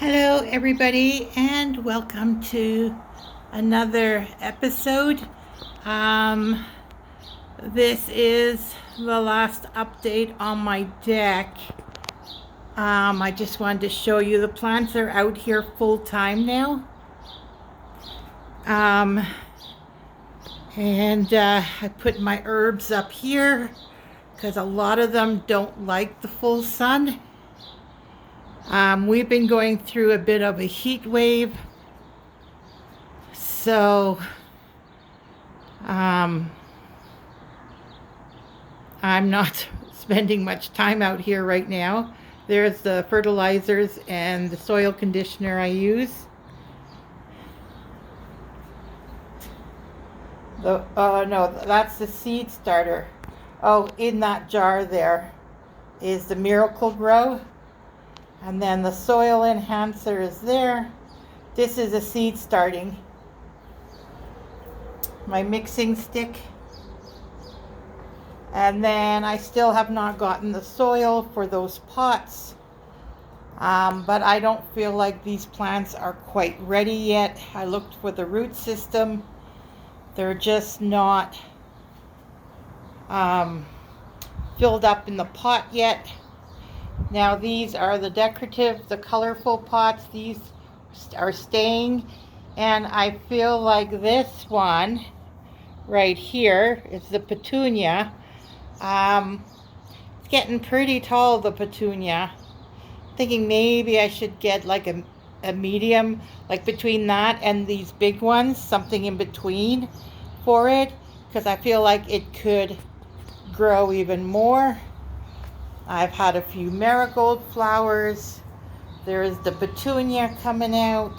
Hello, everybody, and welcome to another episode. Um, this is the last update on my deck. I just wanted to show you the plants are out here full time now. I put my herbs up here because a lot of them don't like the full sun. We've been going through a bit of a heat wave, so I'm not spending much time out here right now. There's the fertilizers and the soil conditioner I use. No, that's the seed starter. Oh, in that jar there is the Miracle Grow. And then the soil enhancer is there. This is a seed starting. My mixing stick. And then I still have not gotten the soil for those pots. But I don't feel like these plants are quite ready yet. I looked for the root system. They're just not filled up in the pot yet. Now these are the decorative, the colorful pots. These are staying, and I feel like this one right here is the petunia. It's getting pretty tall, the petunia. Thinking maybe I should get like a medium, like between that and these big ones, something in between for it, because I feel like it could grow even more. I've had a few marigold flowers. There's the petunia coming out.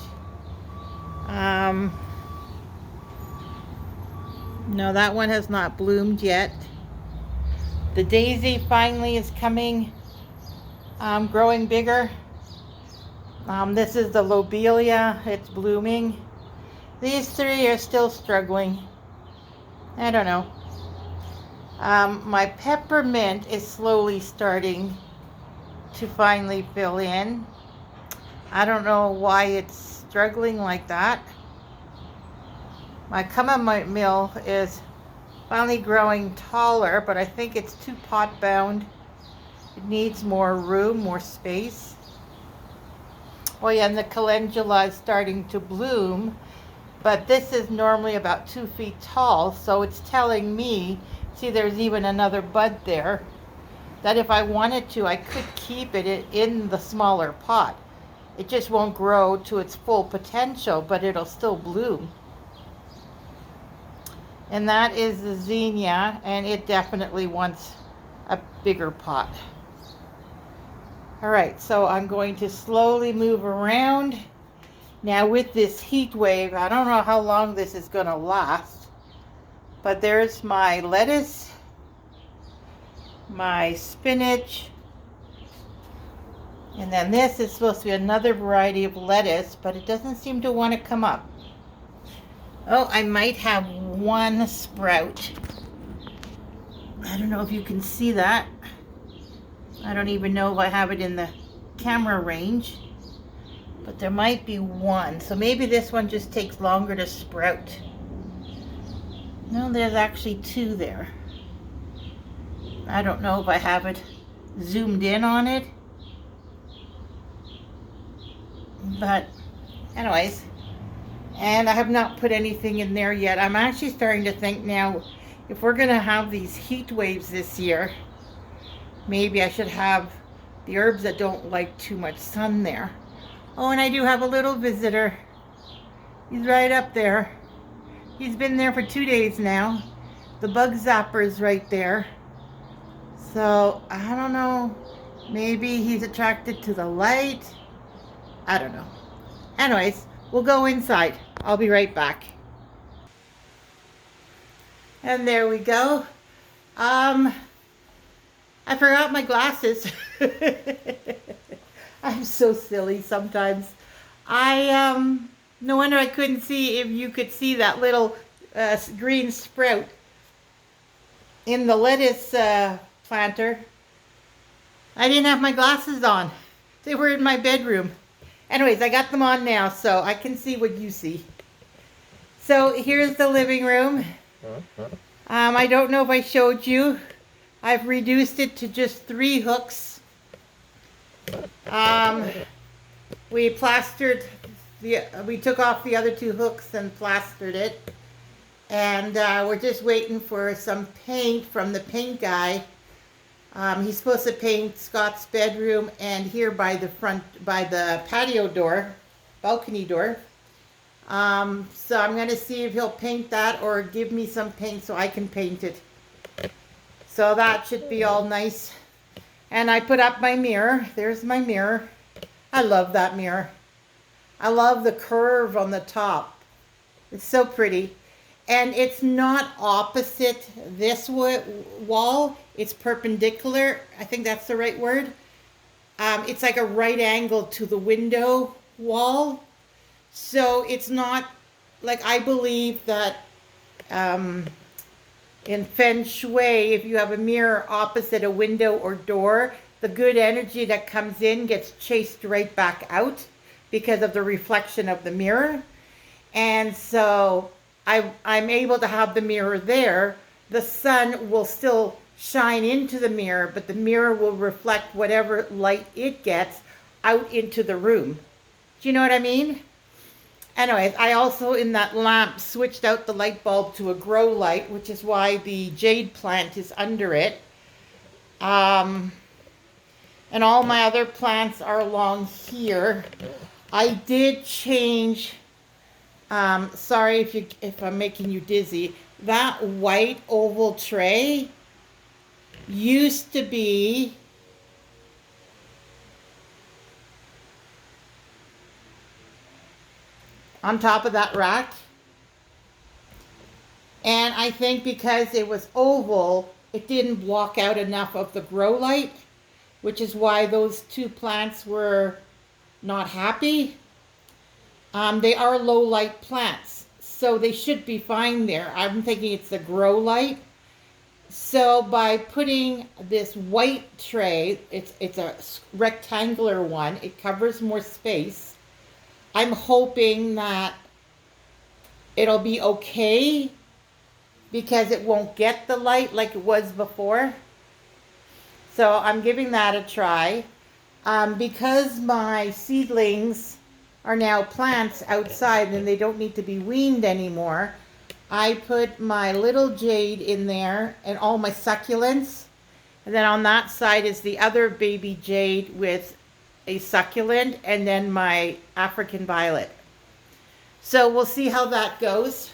No, that one has not bloomed yet. The daisy finally is coming, growing bigger. This is the lobelia. It's blooming. These three are still struggling. I don't know. My peppermint is slowly starting to finally fill in. I don't know why it's struggling like that. My chamomile is finally growing taller, but I think it's too pot bound. It needs more room, more space. Oh yeah, and the calendula is starting to bloom, but this is normally about 2 feet tall, so it's telling me, see, there's even another bud there, that if I wanted to, I could keep it in the smaller pot. It just won't grow to its full potential, but it'll still bloom. And that is the zinnia, and it definitely wants a bigger pot. All right, so I'm going to slowly move around. Now with this heat wave, I don't know how long this is going to last. But there's my lettuce, my spinach, and then this is supposed to be another variety of lettuce, but it doesn't seem to want to come up. Oh, I might have one sprout. I don't know if you can see that. I don't even know if I have it in the camera range, but there might be one. So maybe this one just takes longer to sprout. No, there's actually two there. I don't know if I have it zoomed in on it. But anyways, and I have not put anything in there yet. I'm actually starting to think now, if we're going to have these heat waves this year, maybe I should have the herbs that don't like too much sun there. Oh, and I do have a little visitor. He's right up there. He's been there for 2 days now. The bug zapper is right there. So, I don't know. Maybe he's attracted to the light. I don't know. Anyways, we'll go inside. I'll be right back. And there we go. I forgot my glasses. I'm so silly sometimes. No wonder I couldn't see if you could see that little green sprout in the lettuce planter. I didn't have my glasses on. They were in my bedroom. Anyways, I got them on now so I can see what you see. So here's the living room. I don't know if I showed you. I've reduced it to just 3 hooks. We took off the other 2 hooks and plastered it. And we're just waiting for some paint from the paint guy. He's supposed to paint Scott's bedroom and here by the patio door, balcony door. So I'm going to see if he'll paint that or give me some paint so I can paint it. So that should be all nice. And I put up my mirror. There's my mirror. I love that mirror. I love the curve on the top. It's so pretty. And it's not opposite this wall. It's perpendicular. I think that's the right word. It's like a right angle to the window wall. So it's not, like, I believe that in Feng Shui, if you have a mirror opposite a window or door, the good energy that comes in gets chased right back out because of the reflection of the mirror. And so I'm able to have the mirror there. The sun will still shine into the mirror, but the mirror will reflect whatever light it gets out into the room. Do you know what I mean? Anyways, I also in that lamp switched out the light bulb to a grow light, which is why the jade plant is under it. And all my other plants are along here. I did change, sorry if I'm making you dizzy, that white oval tray used to be on top of that rack. And I think because it was oval, it didn't block out enough of the grow light, which is why those 2 plants were not happy. They are low light plants, so they should be fine there. I'm thinking it's the grow light. So by putting this white tray, it's a rectangular one, it covers more space. I'm hoping that it'll be okay because it won't get the light like it was before. So I'm giving that a try. Because my seedlings are now plants outside and they don't need to be weaned anymore, I put my little jade in there and all my succulents. And then on that side is the other baby jade with a succulent, and then my African violet. So we'll see how that goes.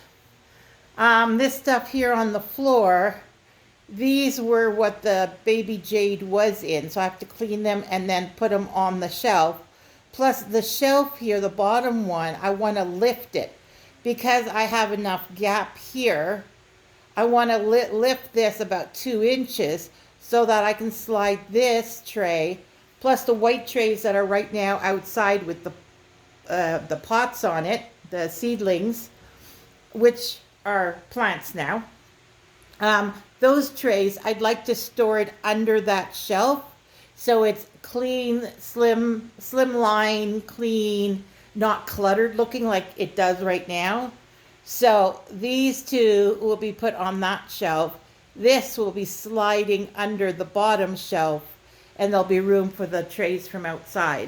This stuff here on the floor, these were what the baby jade was in, so I have to clean them and then put them on the shelf. Plus the shelf here, the bottom one, I want to lift it because I have enough gap here. I want to lift this about 2 inches so that I can slide this tray plus the white trays that are right now outside with the pots on it, the seedlings, which are plants now. Those trays, I'd like to store it under that shelf so it's clean, slim line, clean, not cluttered looking like it does right now. So these 2 will be put on that shelf. This will be sliding under the bottom shelf, and there'll be room for the trays from outside.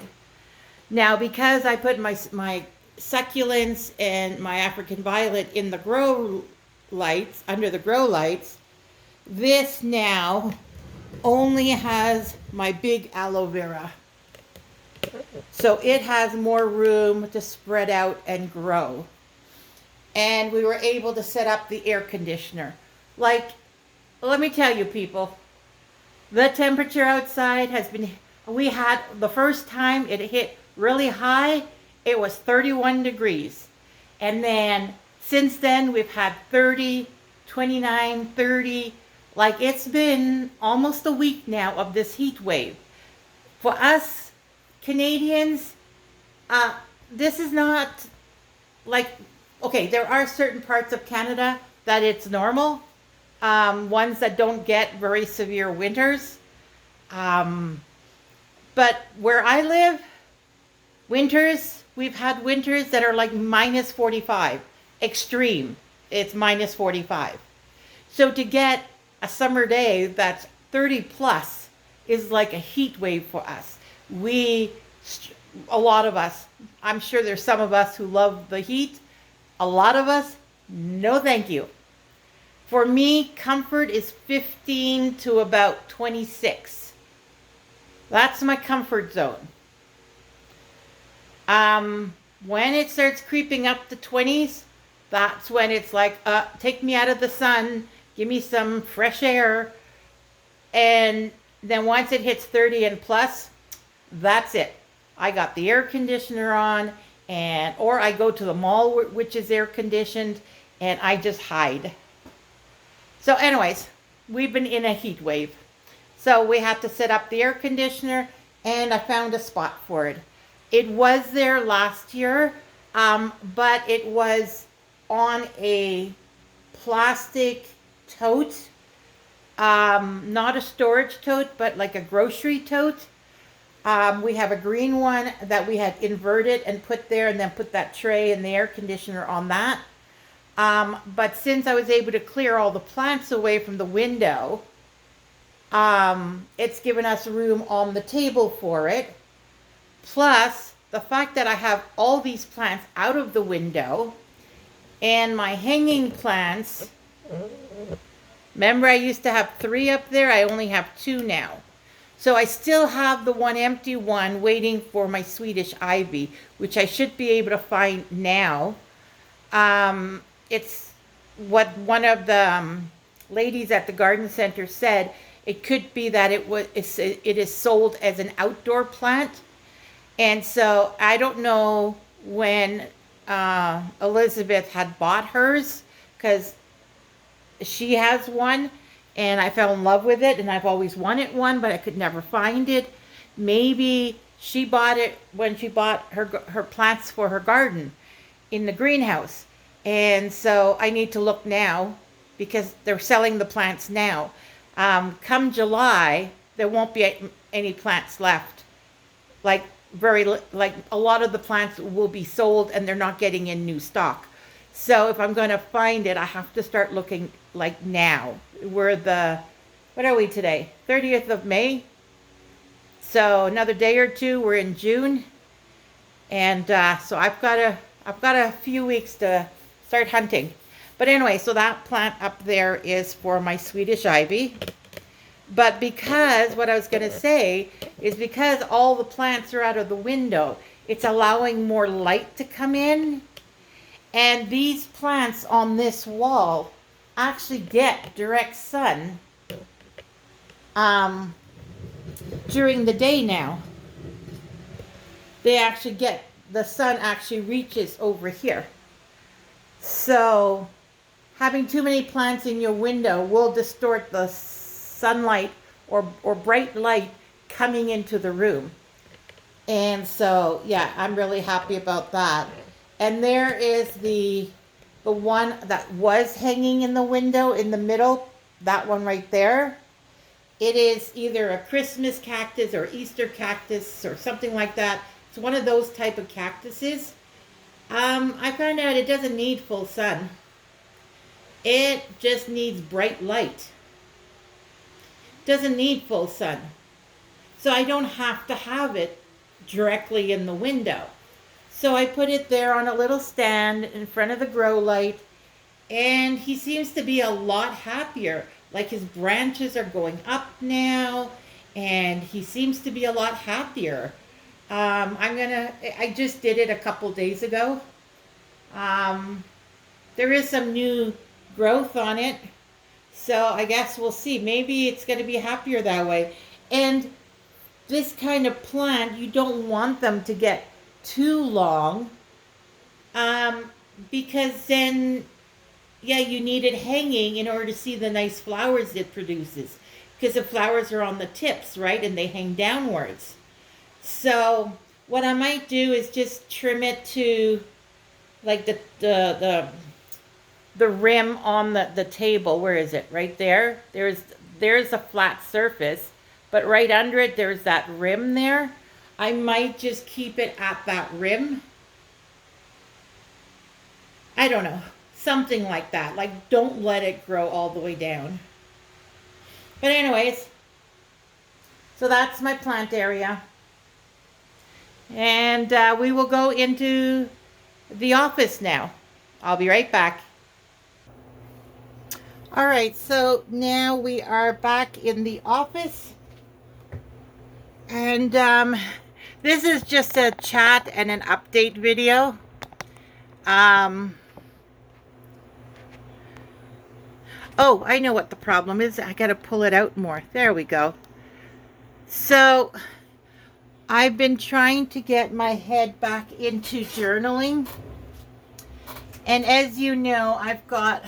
Now, because I put my succulents and my African violet in the grow lights, under the grow lights, this now only has my big aloe vera. So it has more room to spread out and grow. And we were able to set up the air conditioner. Like, let me tell you people, the temperature outside has been, we had, the first time it hit really high, it was 31 degrees. And then since then we've had 30, 29, 30, like it's been almost a week now of this heat wave. For us Canadians, this is not like, okay, there are certain parts of Canada that it's normal. Ones that don't get very severe winters. But where I live, Winters, we've had winters that are like minus 45. Extreme, it's minus 45. So to get a summer day that's 30 plus is like a heat wave for us. A lot of us, I'm sure there's some of us who love the heat. A lot of us, no thank you. For me, comfort is 15 to about 26. That's my comfort zone. When it starts creeping up to 20s, that's when it's like, take me out of the sun, give me some fresh air. And then once it hits 30 and plus, that's it. I got the air conditioner on, or I go to the mall, which is air conditioned, and I just hide. So anyways, we've been in a heat wave. So we had to set up the air conditioner, and I found a spot for it. It was there last year, but it was on a plastic tote, not a storage tote, but like a grocery tote. We have a green one that we had inverted and put there, and then put that tray and the air conditioner on that. But since I was able to clear all the plants away from the window, it's given us room on the table for it. Plus, the fact that I have all these plants out of the window, and my hanging plants, remember I used to have 3 up there, I only have 2 now. So I still have the one empty one waiting for my Swedish ivy, which I should be able to find now. It's what one of the ladies at the garden center said. It could be that it is sold as an outdoor plant. And so I don't know when Elizabeth had bought hers, because she has one, and I fell in love with it, and I've always wanted one, but I could never find it. Maybe she bought it when she bought her plants for her garden in the greenhouse. And so I need to look now, because they're selling the plants now. Come July, there won't be any plants left. Like a lot of the plants will be sold, and they're not getting in new stock. So if I'm going to find it, I have to start looking like now. What are we today? 30th of May. So another day or two, we're in June. And so I've got a few weeks to start hunting. But anyway, so that plant up there is for my Swedish ivy. But what I was going to say is, because all the plants are out of the window, it's allowing more light to come in. And these plants on this wall actually get direct sun during the day now. The sun actually reaches over here. So having too many plants in your window will distort the sunlight or bright light coming into the room. And so, yeah, I'm really happy about that. And there is the one that was hanging in the window in the middle, that one right there. It is either a Christmas cactus or Easter cactus or something like that. It's one of those type of cactuses. I found out it doesn't need full sun. It just needs bright light. Doesn't need full sun. So I don't have to have it directly in the window. So I put it there on a little stand in front of the grow light, and he seems to be a lot happier. Like his branches are going up now, and he seems to be a lot happier. I just did it a couple days ago. There is some new growth on it, so I guess we'll see. Maybe it's going to be happier that way. And this kind of plant, you don't want them to get too long, because then, yeah, you need it hanging in order to see the nice flowers it produces, because the flowers are on the tips, right, and they hang downwards. So what I might do is just trim it to like the rim on the table. Where is it? Right there. There's a flat surface, but right under it there's that rim there. I might just keep it at that rim. I don't know. Something like that. Like, don't let it grow all the way down. But anyways, so that's my plant area. And we will go into the office now. I'll be right back. All right, so now we are back in the office. And this is just a chat and an update video. Oh, I know what the problem is. I got to pull it out more. There we go. So I've been trying to get my head back into journaling. And as you know, I've got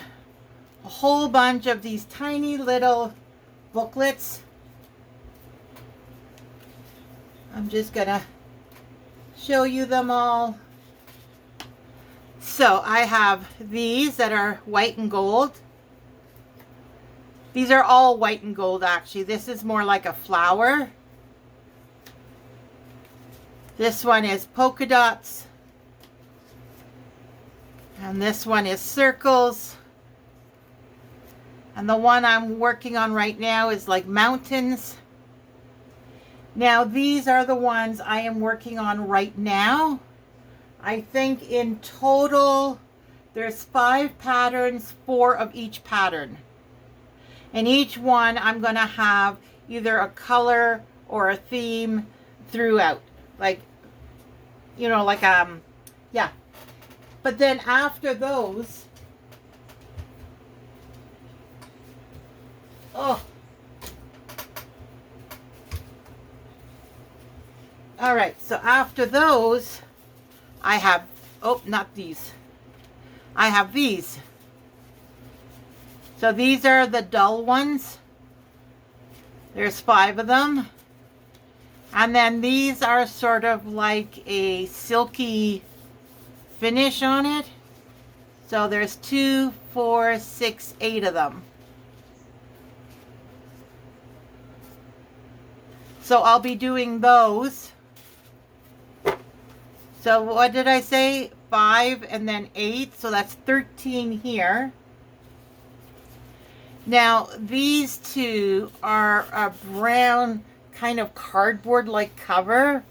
a whole bunch of these tiny little booklets. I'm just going to show you them all. So I have these that are white and gold. These are all white and gold, actually. This is more like a flower. This one is polka dots. And this one is circles. And the one I'm working on right now is like mountains. Now, these are the ones I am working on right now. I think in total, there's 5 patterns, 4 of each pattern. And each one I'm going to have either a color or a theme throughout. Like, you know, like, yeah. But then after those, oh. All right, so after those, I have, oh, not these. I have these. So these are the dull ones. There's 5 of them. And then these are sort of like a silky finish on it. So there's 2, 4, 6, 8 of them. So I'll be doing those. So what did I say? 5 and then 8. So that's 13 here. Now, these 2 are a brown kind of cardboard-like cover.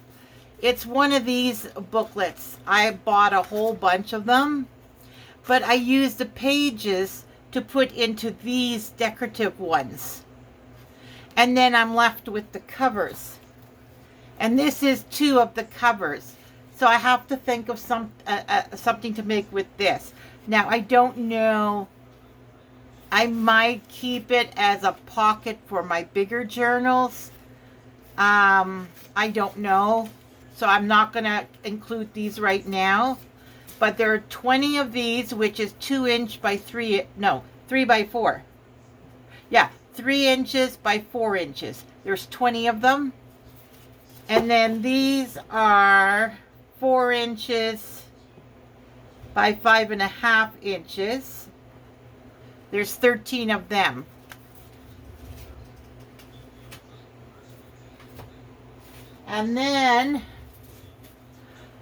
It's one of these booklets. I bought a whole bunch of them, but I used the pages to put into these decorative ones. And then I'm left with the covers. And this is 2 of the covers. So I have to think of something to make with this. Now, I don't know. I might keep it as a pocket for my bigger journals. I don't know. So I'm not going to include these right now. But there are 20 of these, which is 2 inch by 3, no, 3 by 4. Yeah, 3 inches by 4 inches. There's 20 of them. And then these are 4 inches by 5.5 inches. There's 13 of them. And then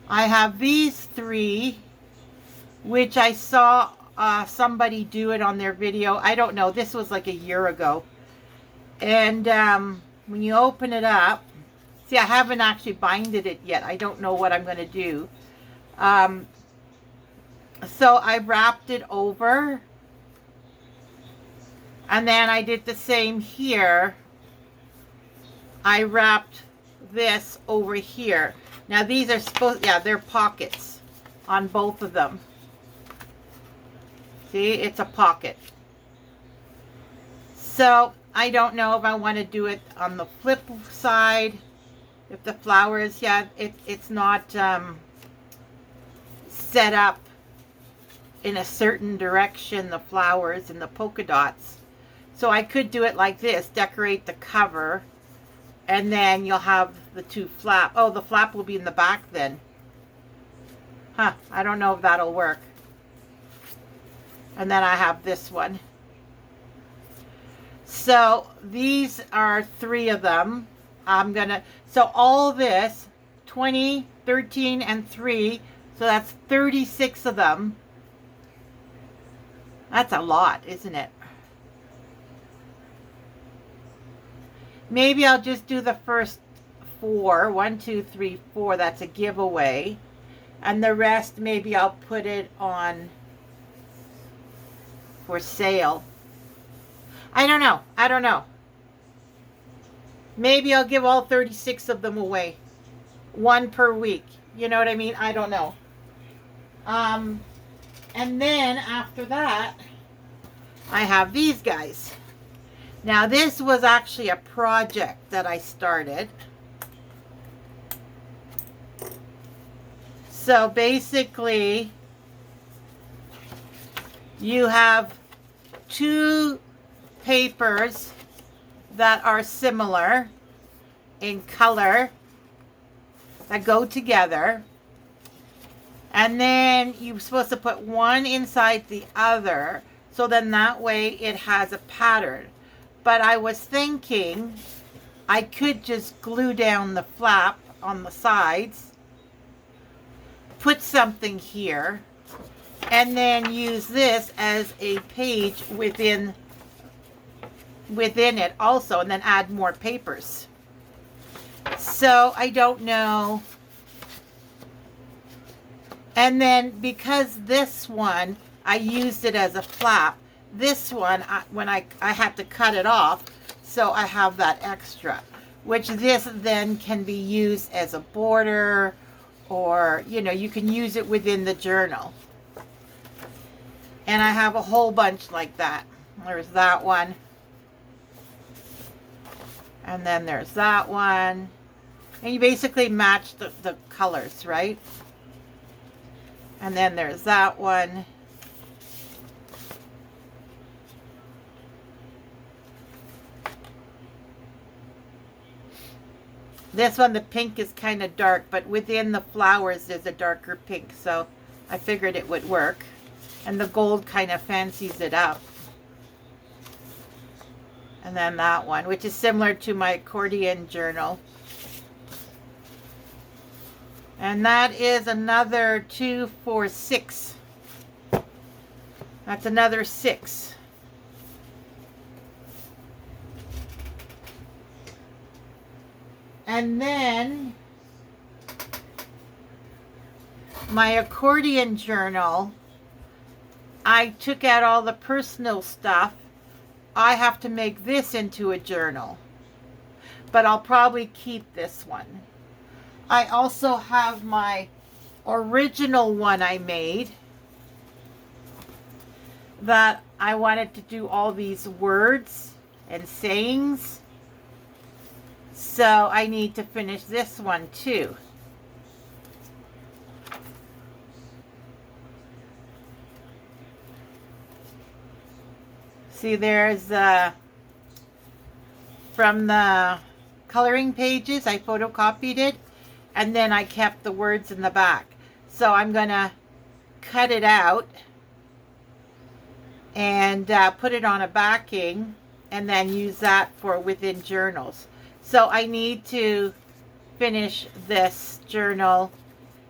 I have these 3, which I saw somebody do it on their video. I don't know. This was like a year ago. And when you open it up, see, I haven't actually binded it yet. I don't know what I'm going to do. So I wrapped it over. And then I did the same here. I wrapped this over here. Now these are supposed, yeah, they're pockets on both of them. See, it's a pocket. So I don't know if I want to do it on the flip side. If the flowers, yeah, it's not set up in a certain direction, the flowers and the polka dots. So I could do it like this, decorate the cover, and then you'll have the 2 flap. Oh, the flap will be in the back then. Huh, I don't know if that'll work. And then I have this one. So these are 3 of them. I'm gonna, so all this 20, 13, and 3. So that's 36 of them. That's a lot, isn't it? Maybe I'll just do the first 4. 1, 2, 3, 4. That's a giveaway. And the rest, maybe I'll put it on for sale. I don't know. I don't know. Maybe I'll give all 36 of them away. 1 per week. You know what I mean? I don't know. And then after that, I have these guys. Now this was actually a project that I started. So basically, you have 2 papers that are similar in color that go together, and then you're supposed to put one inside the other, so then that way it has a pattern. But I was thinking I could just glue down the flap on the sides, put something here, and then use this as a page within it also, and then add more papers. So I don't know. And then because this one I used it as a flap, this one when I had to cut it off, so I have that extra, which this then can be used as a border, or you know, you can use it within the journal. And I have a whole bunch like that. There's that one. And then there's that one. And you basically match the colors, right? And then there's that one. This one, the pink is kind of dark, but within the flowers there's a darker pink, so I figured it would work. And the gold kind of fancies it up. And then that one, which is similar to my accordion journal. And that is another 2, 4, 6. That's another 6. And then my accordion journal, I took out all the personal stuff. I have to make this into a journal, but I'll probably keep this one. I also have my original one I made that I wanted to do all these words and sayings. So I need to finish this one too. See, there's from the coloring pages, I photocopied it, and then I kept the words in the back. So I'm gonna cut it out and put it on a backing, and then use that for within journals. So I need to finish this journal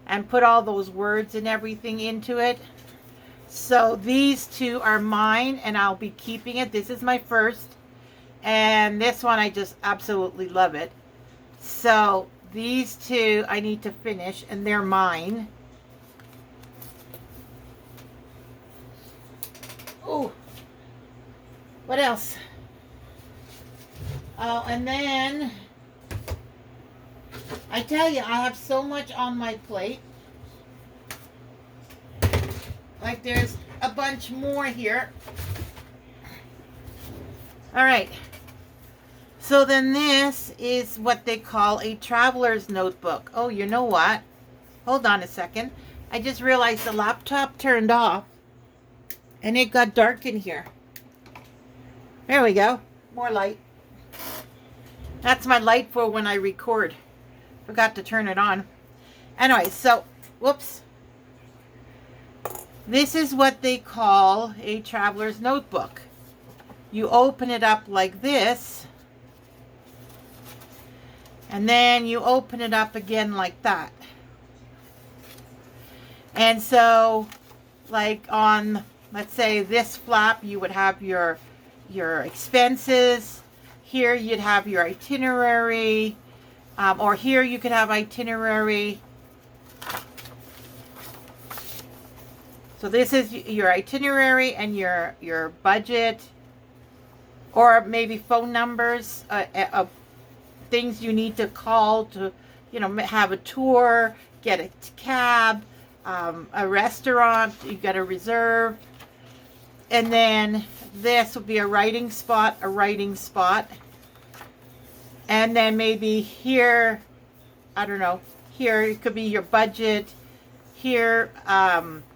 and put all those words and everything into it. So these 2 are mine, and I'll be keeping it. This is my first, and this one I just absolutely love it. So these 2 I need to finish, and they're mine. Oh, what else? Oh, and then I tell you, I have so much on my plate. Like, there's a bunch more here. All right. So then this is what they call a traveler's notebook. Oh, you know what? Hold on a second. I just realized the laptop turned off and it got dark in here. There we go. More light. That's my light for when I record. Forgot to turn it on. Anyway, so, whoops. This is what they call a traveler's notebook. You open it up like this, And then you open it up again like that. And so, like on, let's say this flap, you would have your expenses. Here you'd have your itinerary. Or here you could have itinerary. So this is your itinerary and your budget. Or maybe phone numbers of things you need to call to, you know, have a tour, get a cab, a restaurant you got to reserve. And then this would be a writing spot, And then maybe here, I don't know, here it could be your budget. Here,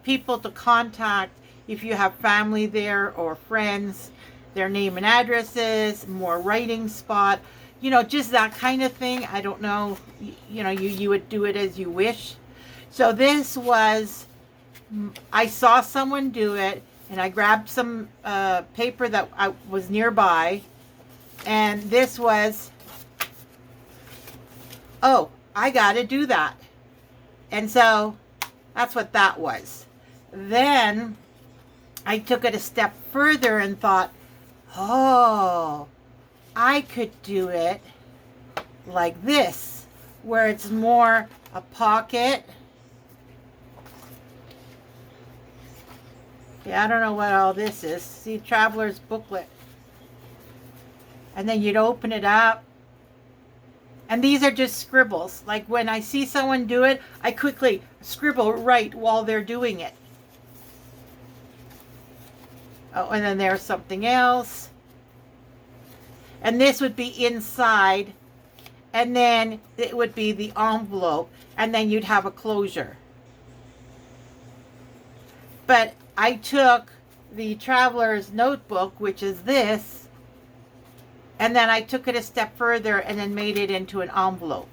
people to contact if you have family there or friends, their name and addresses, more writing spot, you know, just that kind of thing. I don't know, you know, you would do it as you wish. So this was, I saw someone do it, and I grabbed some paper that was nearby, and this was, oh, I got to do that. And so that's what that was. Then I took it a step further and thought, oh, I could do it like this, where it's more a pocket. Yeah, I don't know what all this is. See, Traveler's Booklet. And then you'd open it up. And these are just scribbles. Like when I see someone do it, I quickly scribble right while they're doing it. Oh, and then there's something else. And this would be inside. And then it would be the envelope. And then you'd have a closure. But I took the Traveler's Notebook, which is this, and then I took it a step further and then made it into an envelope,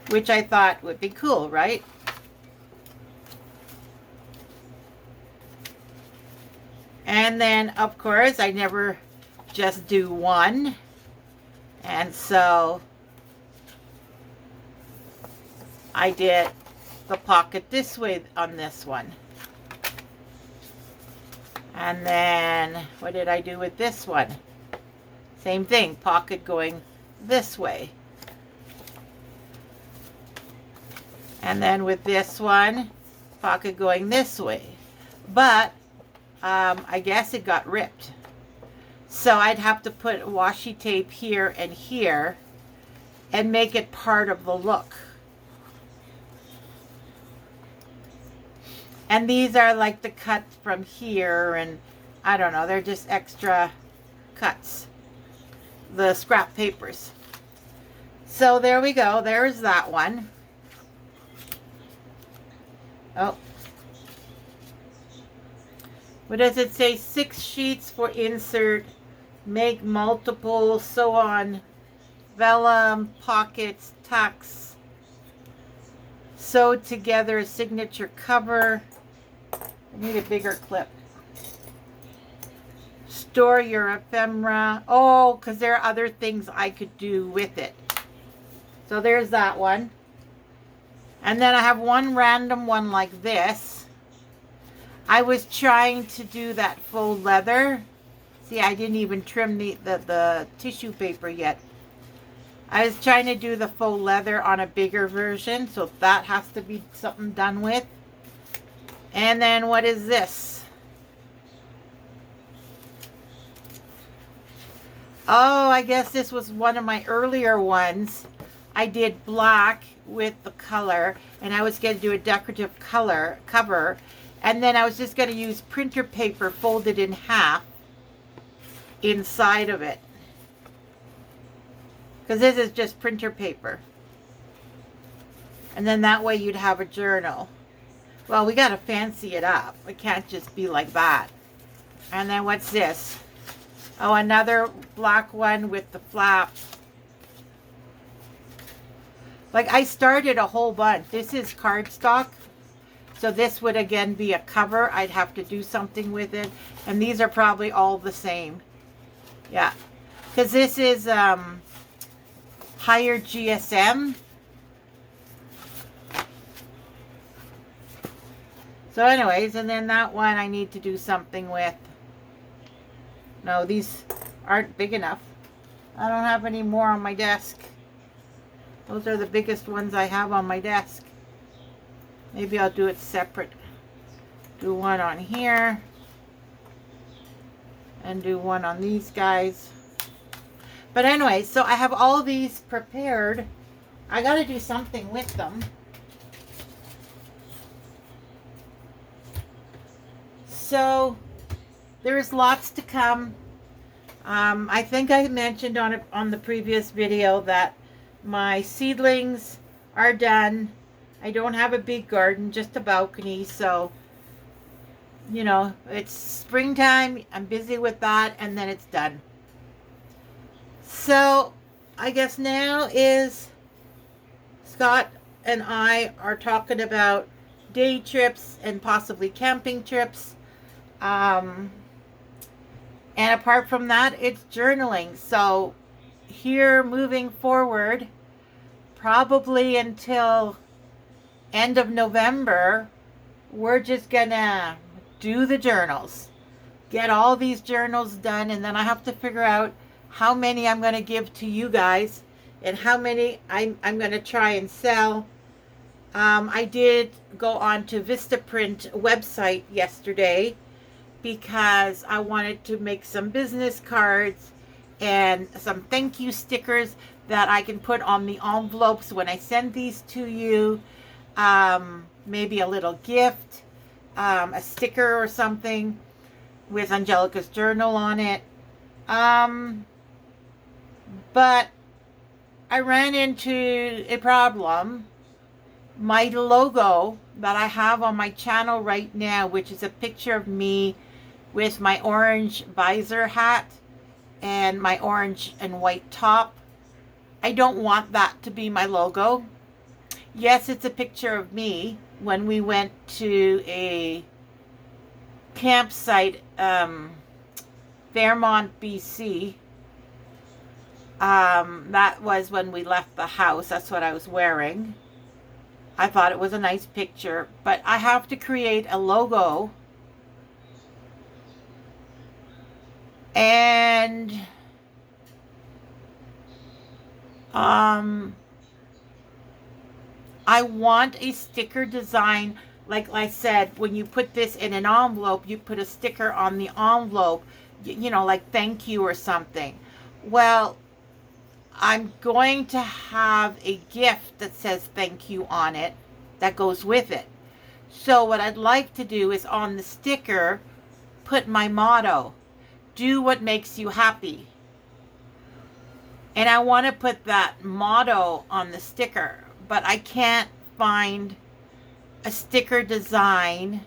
which I thought would be cool, right? And then, of course, I never just do one. And so I did the pocket this way on this one. And then what did I do with this one? Same thing, pocket going this way. And then with this one, pocket going this way. But I guess it got ripped. So I'd have to put washi tape here and here and make it part of the look. And these are like the cuts from here, and I don't know, they're just extra cuts. The scrap papers. So there we go, there's that one. Oh. What does it say? 6 sheets for insert, make multiple, sew on, vellum, pockets, tucks, sew together a signature cover. I need a bigger clip. Store your ephemera. Oh, because there are other things I could do with it. So there's that one. And then I have one random one like this. I was trying to do that faux leather. See, I didn't even trim the tissue paper yet. I was trying to do the faux leather on a bigger version, so that has to be something done with. And then what is this? Oh, I guess this was one of my earlier ones. I did black with the color, and I was going to do a decorative cover, and then I was just going to use printer paper folded in half inside of it. Because this is just printer paper. And then that way you'd have a journal. Well, we got to fancy it up. It can't just be like that. And then what's this? Oh, another black one with the flap. Like, I started a whole bunch. This is cardstock. So this would again be a cover. I'd have to do something with it. And these are probably all the same. Yeah. Because this is higher GSM. So anyways, and then that one I need to do something with. No, these aren't big enough. I don't have any more on my desk. Those are the biggest ones I have on my desk. Maybe I'll do it separate. Do one on here. And do one on these guys. But anyway, so I have all these prepared. I got to do something with them. So there's lots to come. I think I mentioned on the previous video that my seedlings are done. I don't have a big garden, just a balcony, so you know, it's springtime. I'm busy with that, and then it's done. So I guess now is Scott and I are talking about day trips and possibly camping trips. And apart from that, it's journaling. So here moving forward, probably until end of November, we're just gonna do the journals. Get all these journals done, and then I have to figure out how many I'm going to give to you guys and how many I'm going to try and sell. I did go on to Vistaprint website yesterday because I wanted to make some business cards and some thank you stickers that I can put on the envelopes when I send these to you. Maybe a little gift, a sticker or something with Angelika's journal on it. But I ran into a problem. My logo that I have on my channel right now, which is a picture of me with my orange visor hat and my orange and white top, I don't want that to be my logo. Yes, it's a picture of me when we went to a campsite, Fairmont, BC. That was when we left the house. That's what I was wearing. I thought it was a nice picture, but I have to create a logo. And I want a sticker design. Like I said, when you put this in an envelope, you put a sticker on the envelope, you know, like thank you or something. Well, I'm going to have a gift that says thank you on it that goes with it. So what I'd like to do is on the sticker, put my motto, do what makes you happy. And I want to put that motto on the sticker, but I can't find a sticker design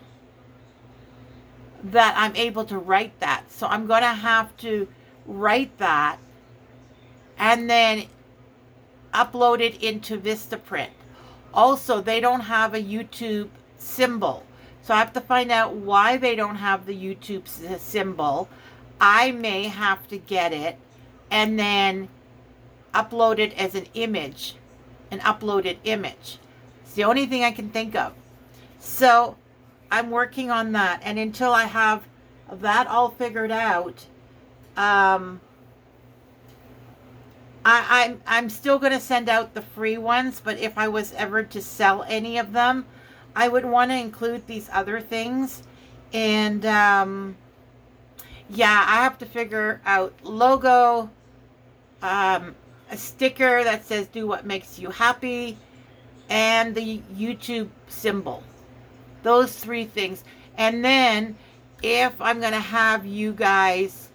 that I'm able to write that. So I'm going to have to write that and then upload it into Vistaprint. Also, they don't have a YouTube symbol. So I have to find out why they don't have the YouTube symbol. I may have to get it and then upload it as an image, an uploaded image. It's the only thing I can think of. So I'm working on that. And until I have that all figured out, I'm still going to send out the free ones, but if I was ever to sell any of them, I would want to include these other things. And yeah, I have to figure out logo, a sticker that says do what makes you happy, and the YouTube symbol. Those three things. And then if I'm going to have you guys,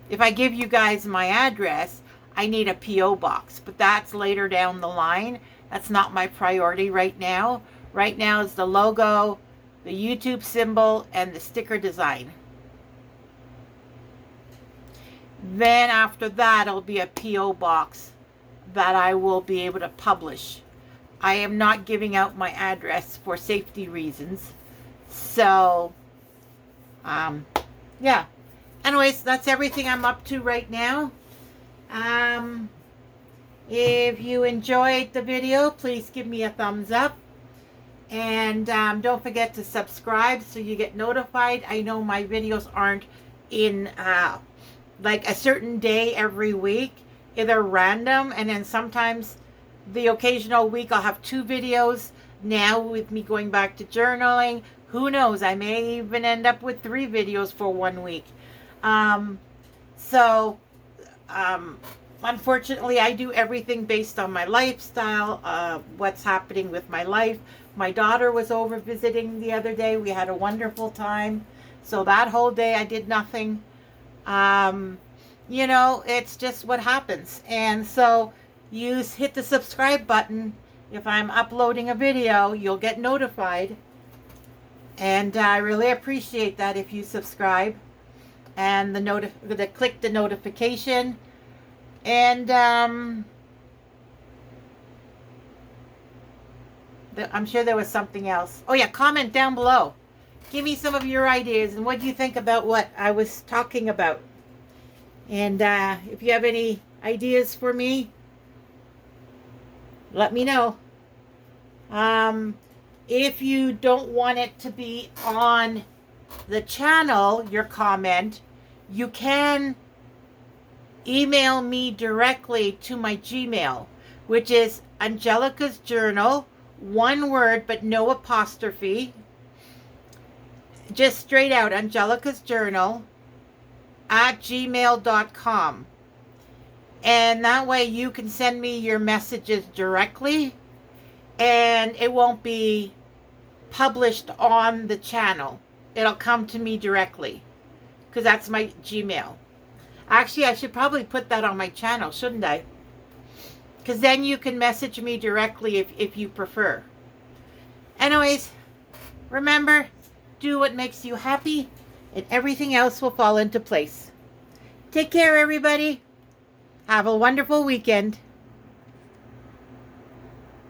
if I give you guys my address, I need a P.O. box. But that's later down the line. That's not my priority right now. Right now is the logo, the YouTube symbol, and the sticker design. Then after that, it'll be a P.O. box that I will be able to publish. I am not giving out my address for safety reasons. So, yeah. Anyways, that's everything I'm up to right now. Um, if you enjoyed the video, please give me a thumbs up. And don't forget to subscribe so you get notified. I know my videos aren't in like a certain day every week. They're random, and then sometimes the occasional week I'll have 2 videos. Now with me going back to journaling, who knows, I may even end up with 3 videos for 1 week. So unfortunately, I do everything based on my lifestyle, what's happening with my life. My daughter was over visiting the other day. We had a wonderful time. So that whole day I did nothing. You know, it's just what happens. And so you hit the subscribe button. If I'm uploading a video, you'll get notified. And I really appreciate that if you subscribe. And click the notification. And I'm sure there was something else. Oh yeah, comment down below. Give me some of your ideas and what do you think about what I was talking about. And if you have any ideas for me, let me know. If you don't want it to be on the channel, your comment, you can email me directly to my Gmail, which is Angelika's Journal, one word but no apostrophe, just straight out Angelika's Journal @gmail.com. And that way you can send me your messages directly and it won't be published on the channel. It'll come to me directly because that's my Gmail. Actually, I should probably put that on my channel, shouldn't I? Because then you can message me directly if you prefer. Anyways, remember, do what makes you happy and everything else will fall into place. Take care, everybody. Have a wonderful weekend.